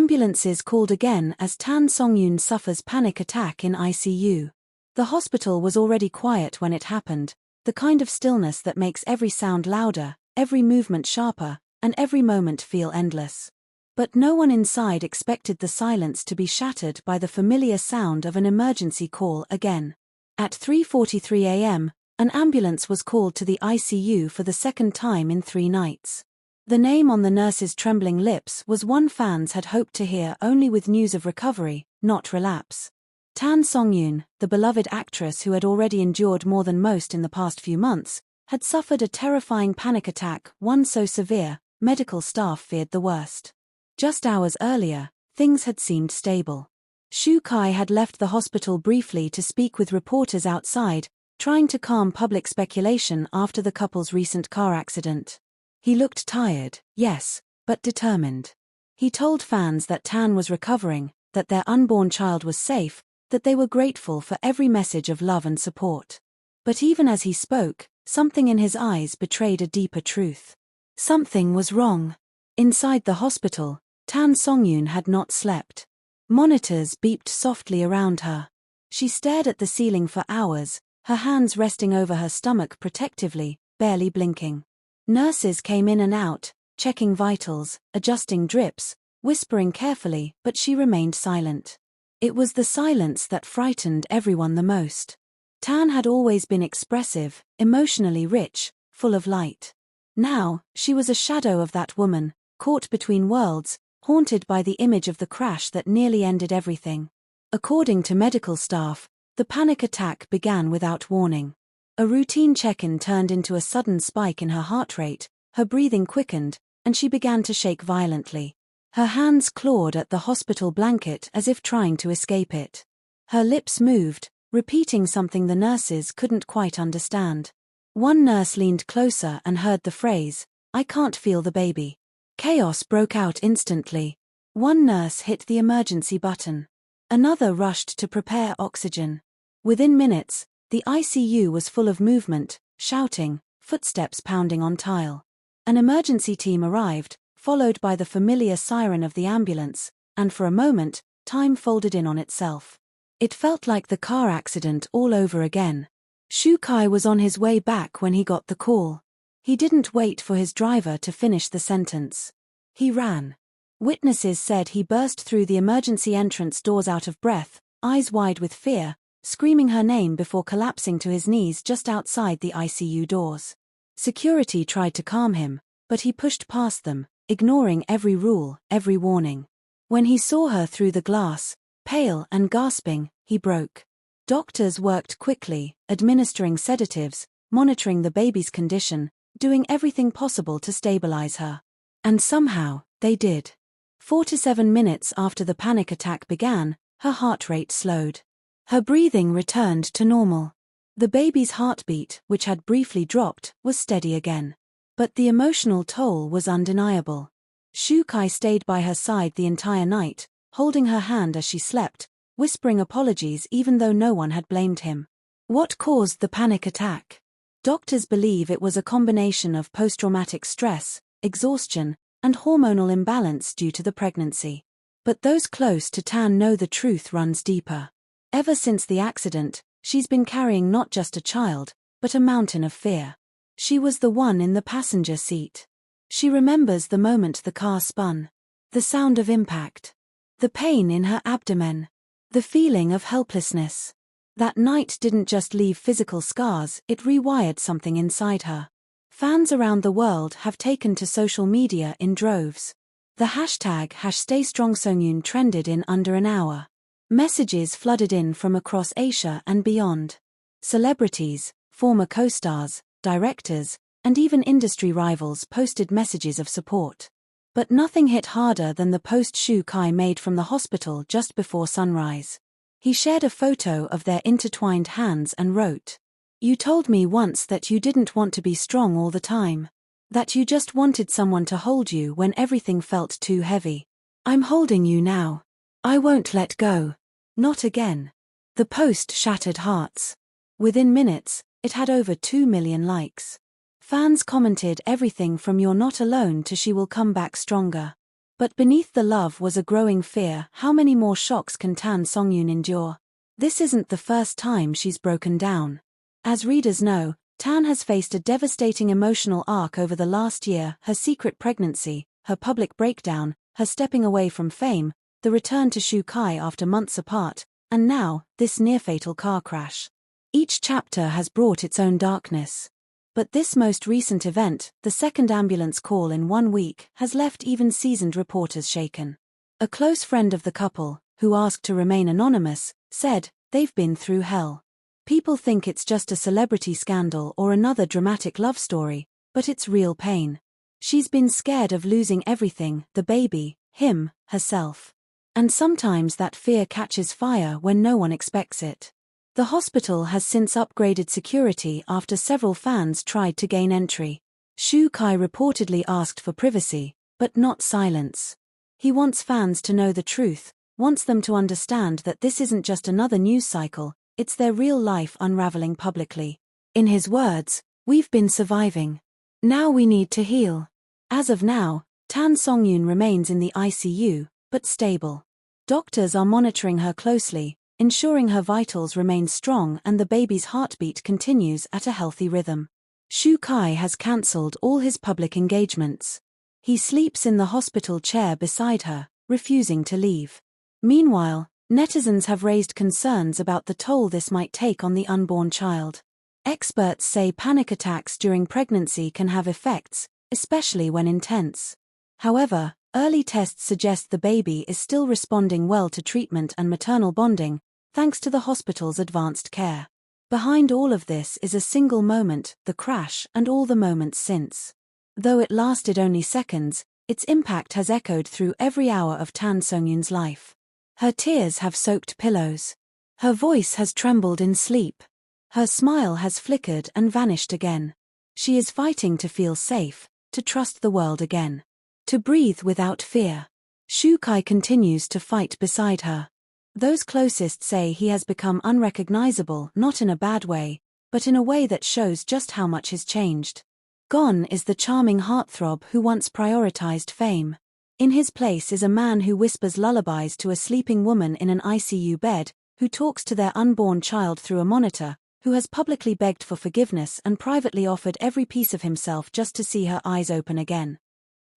Ambulances called again as Songyun suffers panic attack in ICU. The hospital was already quiet when it happened, the kind of stillness that makes every sound louder, every movement sharper, and every moment feel endless. But no one inside expected the silence to be shattered by the familiar sound of an emergency call again. At 3:43 a.m., an ambulance was called to the ICU for the second time in 3 nights. The name on the nurse's trembling lips was one fans had hoped to hear only with news of recovery, not relapse. Songyun, the beloved actress who had already endured more than most in the past few months, had suffered a terrifying panic attack, one so severe, medical staff feared the worst. Just hours earlier, things had seemed stable. Shukai had left the hospital briefly to speak with reporters outside, trying to calm public speculation after the couple's recent car accident. He looked tired, yes, but determined. He told fans that Tan was recovering, that their unborn child was safe, that they were grateful for every message of love and support. But even as he spoke, something in his eyes betrayed a deeper truth. Something was wrong. Inside the hospital, Songyun had not slept. Monitors beeped softly around her. She stared at the ceiling for hours, her hands resting over her stomach protectively, barely blinking. Nurses came in and out, checking vitals, adjusting drips, whispering carefully, but she remained silent. It was the silence that frightened everyone the most. Tan had always been expressive, emotionally rich, full of light. Now, she was a shadow of that woman, caught between worlds, haunted by the image of the crash that nearly ended everything. According to medical staff, the panic attack began without warning. A routine check-in turned into a sudden spike in her heart rate, her breathing quickened, and she began to shake violently. Her hands clawed at the hospital blanket as if trying to escape it. Her lips moved, repeating something the nurses couldn't quite understand. One nurse leaned closer and heard the phrase, "I can't feel the baby." Chaos broke out instantly. One nurse hit the emergency button. Another rushed to prepare oxygen. Within minutes, the ICU was full of movement, shouting, footsteps pounding on tile. An emergency team arrived, followed by the familiar siren of the ambulance, and for a moment, time folded in on itself. It felt like the car accident all over again. Shukai was on his way back when he got the call. He didn't wait for his driver to finish the sentence. He ran. Witnesses said he burst through the emergency entrance doors out of breath, eyes wide with fear, screaming her name before collapsing to his knees just outside the ICU doors. Security tried to calm him, but he pushed past them, ignoring every rule, every warning. When he saw her through the glass, pale and gasping, he broke. Doctors worked quickly, administering sedatives, monitoring the baby's condition, doing everything possible to stabilize her. And somehow, they did. 47 minutes after the panic attack began, her heart rate slowed. Her breathing returned to normal. The baby's heartbeat, which had briefly dropped, was steady again. But the emotional toll was undeniable. Shukai stayed by her side the entire night, holding her hand as she slept, whispering apologies even though no one had blamed him. What caused the panic attack? Doctors believe it was a combination of post-traumatic stress, exhaustion, and hormonal imbalance due to the pregnancy. But those close to Tan know the truth runs deeper. Ever since the accident, she's been carrying not just a child, but a mountain of fear. She was the one in the passenger seat. She remembers the moment the car spun. The sound of impact. The pain in her abdomen. The feeling of helplessness. That night didn't just leave physical scars, it rewired something inside her. Fans around the world have taken to social media in droves. The hashtag #StayStrongSongyun trended in under an hour. Messages flooded in from across Asia and beyond. Celebrities, former co-stars, directors, and even industry rivals posted messages of support. But nothing hit harder than the post Shukai made from the hospital just before sunrise. He shared a photo of their intertwined hands and wrote, "You told me once that you didn't want to be strong all the time. That you just wanted someone to hold you when everything felt too heavy. I'm holding you now. I won't let go. Not again." The post shattered hearts. Within minutes, it had over 2 million likes. Fans commented everything from "You're not alone" to "She will come back stronger." But beneath the love was a growing fear. How many more shocks can Tan Songyun endure? This isn't the first time she's broken down. As readers know, Tan has faced a devastating emotional arc over the last year: her secret pregnancy, her public breakdown, her stepping away from fame, the return to Shukai after months apart, and now, this near-fatal car crash. Each chapter has brought its own darkness. But this most recent event, the second ambulance call in 1 week, has left even seasoned reporters shaken. A close friend of the couple, who asked to remain anonymous, said, "They've been through hell. People think it's just a celebrity scandal or another dramatic love story, but it's real pain. She's been scared of losing everything: the baby, him, herself. And sometimes that fear catches fire when no one expects it." The hospital has since upgraded security after several fans tried to gain entry. Shukai reportedly asked for privacy, but not silence. He wants fans to know the truth, wants them to understand that this isn't just another news cycle, it's their real life unraveling publicly. In his words, "We've been surviving. Now we need to heal." As of now, Tan Songyun remains in the ICU, but stable. Doctors are monitoring her closely, ensuring her vitals remain strong and the baby's heartbeat continues at a healthy rhythm. Shukai has cancelled all his public engagements. He sleeps in the hospital chair beside her, refusing to leave. Meanwhile, netizens have raised concerns about the toll this might take on the unborn child. Experts say panic attacks during pregnancy can have effects, especially when intense. However, early tests suggest the baby is still responding well to treatment and maternal bonding, thanks to the hospital's advanced care. Behind all of this is a single moment, the crash, and all the moments since. Though it lasted only seconds, its impact has echoed through every hour of Tan Songyun's life. Her tears have soaked pillows. Her voice has trembled in sleep. Her smile has flickered and vanished again. She is fighting to feel safe, to trust the world again. To breathe without fear. Shukai continues to fight beside her. Those closest say he has become unrecognizable, not in a bad way, but in a way that shows just how much has changed. Gone is the charming heartthrob who once prioritized fame. In his place is a man who whispers lullabies to a sleeping woman in an ICU bed, who talks to their unborn child through a monitor, who has publicly begged for forgiveness and privately offered every piece of himself just to see her eyes open again.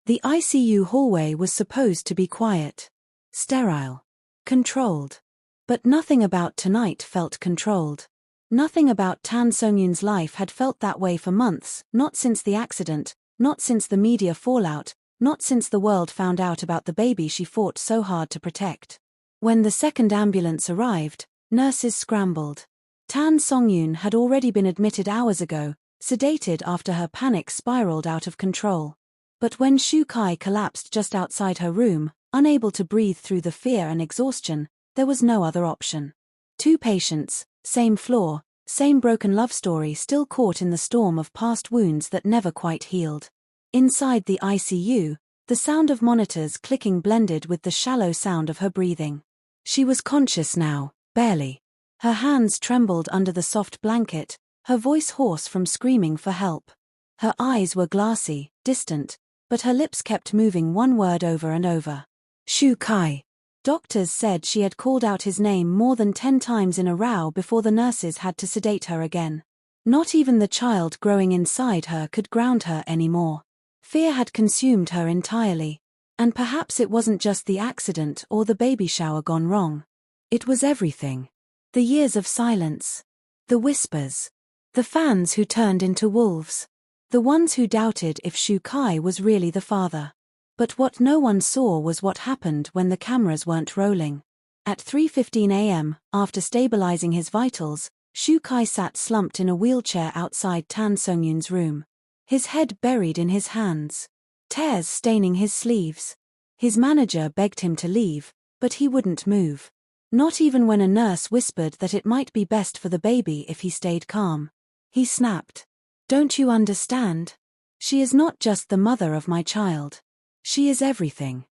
The ICU hallway was supposed to be quiet, sterile, controlled. But nothing about tonight felt controlled. Nothing about Tan Songyun's life had felt that way for months, not since the accident, not since the media fallout, not since the world found out about the baby she fought so hard to protect. When the second ambulance arrived, nurses scrambled. Tan Songyun had already been admitted hours ago, sedated after her panic spiraled out of control. But when Shukai collapsed just outside her room, unable to breathe through the fear and exhaustion, there was no other option. 2 patients, same floor, same broken love story still caught in the storm of past wounds that never quite healed. Inside the ICU, the sound of monitors clicking blended with the shallow sound of her breathing. She was conscious now, barely. Her hands trembled under the soft blanket, her voice hoarse from screaming for help. Her eyes were glassy, distant, but her lips kept moving one word over and over. Shukai. Doctors said she had called out his name more than 10 times in a row before the nurses had to sedate her again. Not even the child growing inside her could ground her anymore. Fear had consumed her entirely. And perhaps it wasn't just the accident or the baby shower gone wrong. It was everything. The years of silence. The whispers. The fans who turned into wolves. The ones who doubted if Shukai was really the father. But what no one saw was what happened when the cameras weren't rolling. At 3:15 a.m., after stabilizing his vitals, Shukai sat slumped in a wheelchair outside Tan Songyun's room. His head buried in his hands. Tears staining his sleeves. His manager begged him to leave, but he wouldn't move. Not even when a nurse whispered that it might be best for the baby if he stayed calm. He snapped. "Don't you understand? She is not just the mother of my child. She is everything.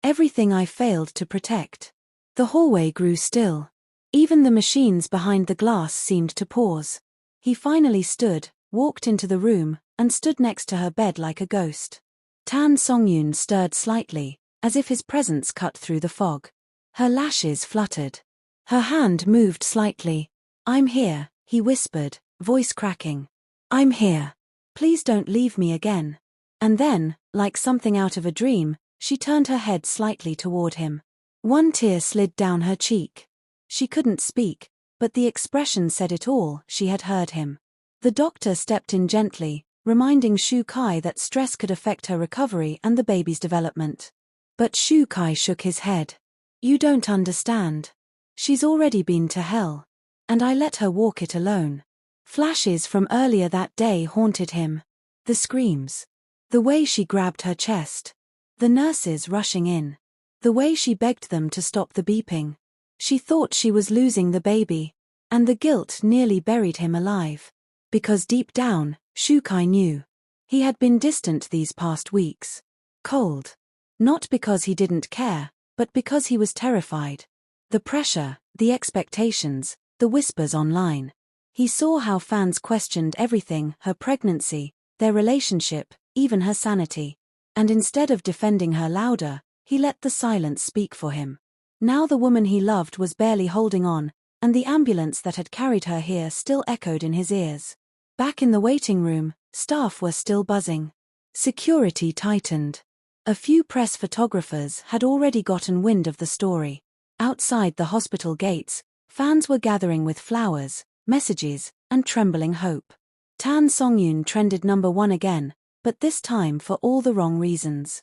Everything I failed to protect." The hallway grew still. Even the machines behind the glass seemed to pause. He finally stood, walked into the room, and stood next to her bed like a ghost. Tan Songyun stirred slightly, as if his presence cut through the fog. Her lashes fluttered. Her hand moved slightly. "I'm here," he whispered, voice cracking. "I'm here. Please don't leave me again." And then, like something out of a dream, she turned her head slightly toward him. One tear slid down her cheek. She couldn't speak, but the expression said it all. She had heard him. The doctor stepped in gently, reminding Shukai that stress could affect her recovery and the baby's development. But Shukai shook his head. "You don't understand. She's already been to hell. And I let her walk it alone." Flashes from earlier that day haunted him. The screams. The way she grabbed her chest. The nurses rushing in. The way she begged them to stop the beeping. She thought she was losing the baby. And the guilt nearly buried him alive. Because deep down, Shukai knew. He had been distant these past weeks. Cold. Not because he didn't care, but because he was terrified. The pressure, the expectations, the whispers online. He saw how fans questioned everything, her pregnancy, their relationship, even her sanity. And instead of defending her louder, he let the silence speak for him. Now the woman he loved was barely holding on, and the ambulance that had carried her here still echoed in his ears. Back in the waiting room, staff were still buzzing. Security tightened. A few press photographers had already gotten wind of the story. Outside the hospital gates, fans were gathering with flowers, messages, and trembling hope. Tan Songyun trended #1 again, but this time for all the wrong reasons.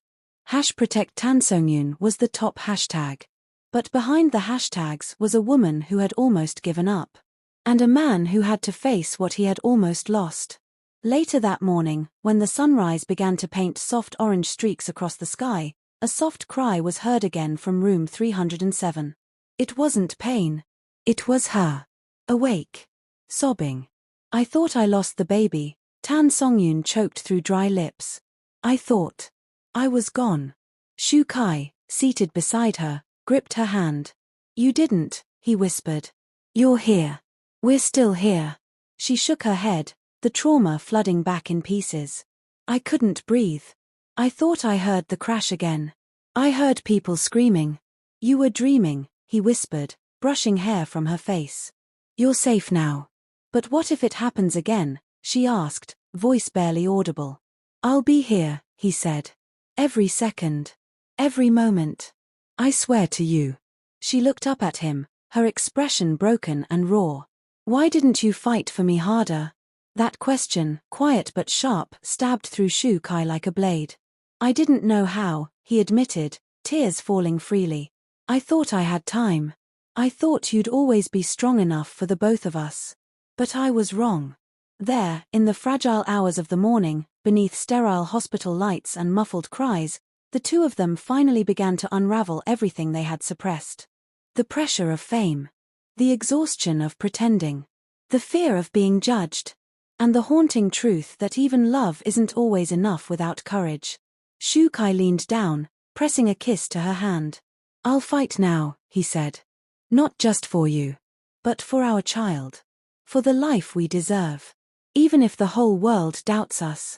#protect Tan Songyun was the top hashtag. But behind the hashtags was a woman who had almost given up. And a man who had to face what he had almost lost. Later that morning, when the sunrise began to paint soft orange streaks across the sky, a soft cry was heard again from room 307. It wasn't pain. It was her. Awake. Sobbing. "I thought I lost the baby," Tan Songyun choked through dry lips. "I thought I was gone." Shukai, seated beside her, gripped her hand. "You didn't," he whispered. "You're here. We're still here." She shook her head, the trauma flooding back in pieces. "I couldn't breathe. I thought I heard the crash again. I heard people screaming." "You were dreaming," he whispered, brushing hair from her face. "You're safe now." "But what if it happens again?" she asked, voice barely audible. "I'll be here," he said. "Every second. Every moment. I swear to you." She looked up at him, her expression broken and raw. "Why didn't you fight for me harder?" That question, quiet but sharp, stabbed through Shukai like a blade. "I didn't know how," he admitted, tears falling freely. "I thought I had time. I thought you'd always be strong enough for the both of us. But I was wrong." There, in the fragile hours of the morning, beneath sterile hospital lights and muffled cries, the two of them finally began to unravel everything they had suppressed. The pressure of fame. The exhaustion of pretending. The fear of being judged. And the haunting truth that even love isn't always enough without courage. Shukai leaned down, pressing a kiss to her hand. "I'll fight now," he said. "Not just for you. But for our child. For the life we deserve. Even if the whole world doubts us."